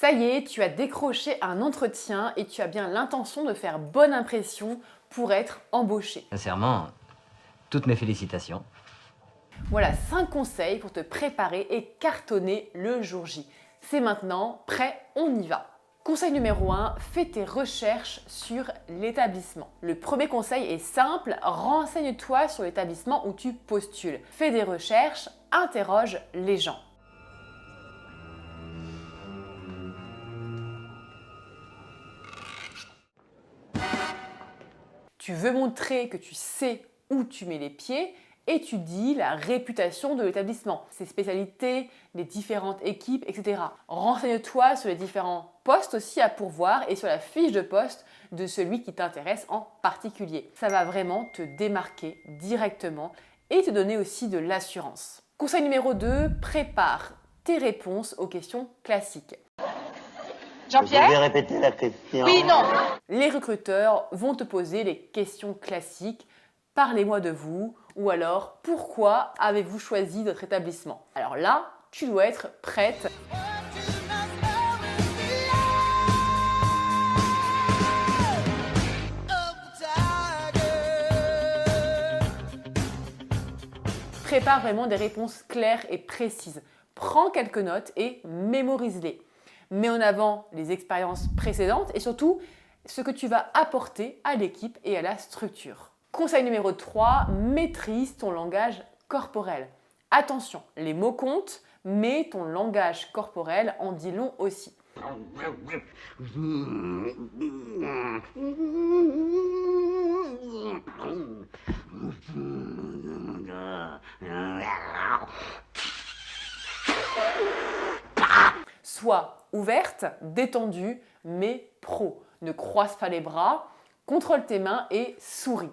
Ça y est, tu as décroché un entretien et tu as bien l'intention de faire bonne impression pour être embauché. Sincèrement, toutes mes félicitations. Voilà 5 conseils pour te préparer et cartonner le jour J. C'est maintenant, prêt, on y va. Conseil numéro 1, fais tes recherches sur l'établissement. Le premier conseil est simple, renseigne-toi sur l'établissement où tu postules. Fais des recherches, interroge les gens. Tu veux montrer que tu sais où tu mets les pieds, étudie la réputation de l'établissement, ses spécialités, les différentes équipes, etc. Renseigne-toi sur les différents postes aussi à pourvoir et sur la fiche de poste de celui qui t'intéresse en particulier. Ça va vraiment te démarquer directement et te donner aussi de l'assurance. Conseil numéro 2, prépare tes réponses aux questions classiques. Jean-Pierre ? Vous pouvez répéter la question ? Oui, non. Les recruteurs vont te poser les questions classiques. Parlez-moi de vous, ou alors pourquoi avez-vous choisi notre établissement? Alors là, tu dois être prête. Prépare vraiment des réponses claires et précises. Prends quelques notes et mémorise-les. Mets en avant les expériences précédentes et surtout ce que tu vas apporter à l'équipe et à la structure. Conseil numéro 3, maîtrise ton langage corporel. Attention, les mots comptent, mais ton langage corporel en dit long aussi. Sois ouverte, détendue, mais pro. Ne croise pas les bras, contrôle tes mains et souris.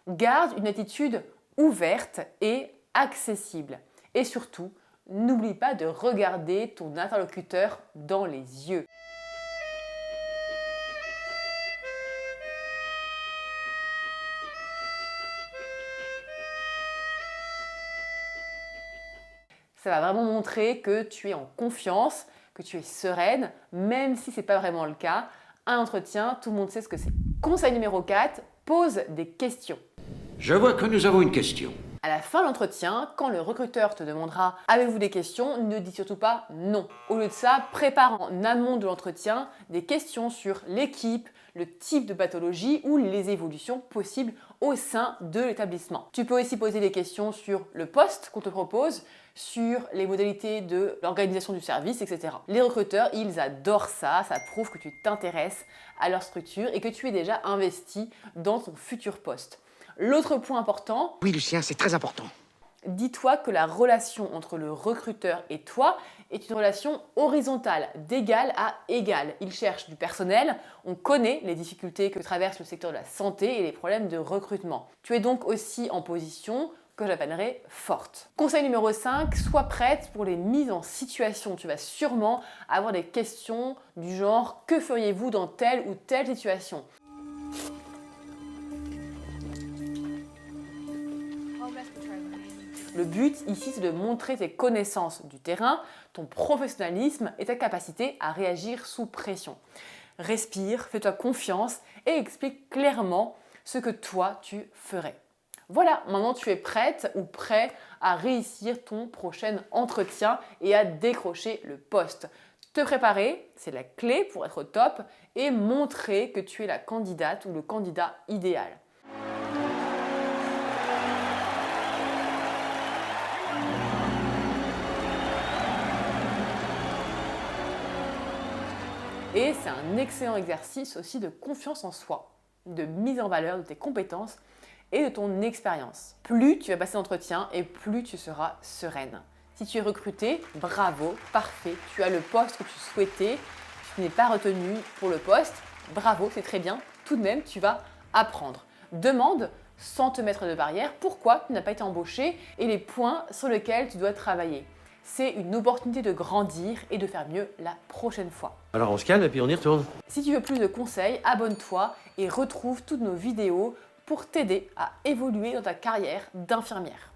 Garde une attitude ouverte et accessible. Et surtout, n'oublie pas de regarder ton interlocuteur dans les yeux. Ça va vraiment montrer que tu es en confiance, que tu es sereine, même si ce n'est pas vraiment le cas. Un entretien, tout le monde sait ce que c'est. Conseil numéro 4, pose des questions. Je vois que nous avons une question. À la fin de l'entretien, quand le recruteur te demandera « Avez-vous des questions ?», ne dis surtout pas non. Au lieu de ça, prépare en amont de l'entretien des questions sur l'équipe, le type de pathologie ou les évolutions possibles au sein de l'établissement. Tu peux aussi poser des questions sur le poste qu'on te propose, sur les modalités de l'organisation du service, etc. Les recruteurs, ils adorent ça, ça prouve que tu t'intéresses à leur structure et que tu es déjà investi dans ton futur poste. L'autre point important… Oui, Lucien, c'est très important. Dis-toi que la relation entre le recruteur et toi est une relation horizontale, d'égal à égal. Il cherche du personnel, on connaît les difficultés que traverse le secteur de la santé et les problèmes de recrutement. Tu es donc aussi en position que j'appellerais forte. Conseil numéro 5, sois prête pour les mises en situation. Tu vas sûrement avoir des questions du genre « Que feriez-vous dans telle ou telle situation ?» Le but ici, c'est de montrer tes connaissances du terrain, ton professionnalisme et ta capacité à réagir sous pression. Respire, fais-toi confiance et explique clairement ce que toi, tu ferais. Voilà, maintenant tu es prête ou prêt à réussir ton prochain entretien et à décrocher le poste. Te préparer, c'est la clé pour être au top et montrer que tu es la candidate ou le candidat idéal. Et c'est un excellent exercice aussi de confiance en soi, de mise en valeur de tes compétences et de ton expérience. Plus tu vas passer l'entretien et plus tu seras sereine. Si tu es recruté, bravo, parfait, tu as le poste que tu souhaitais, tu n'es pas retenu pour le poste, bravo, c'est très bien, tout de même tu vas apprendre. Demande, sans te mettre de barrière, pourquoi tu n'as pas été embauché et les points sur lesquels tu dois travailler. C'est une opportunité de grandir et de faire mieux la prochaine fois. Alors on se calme et puis on y retourne. Si tu veux plus de conseils, abonne-toi et retrouve toutes nos vidéos pour t'aider à évoluer dans ta carrière d'infirmière.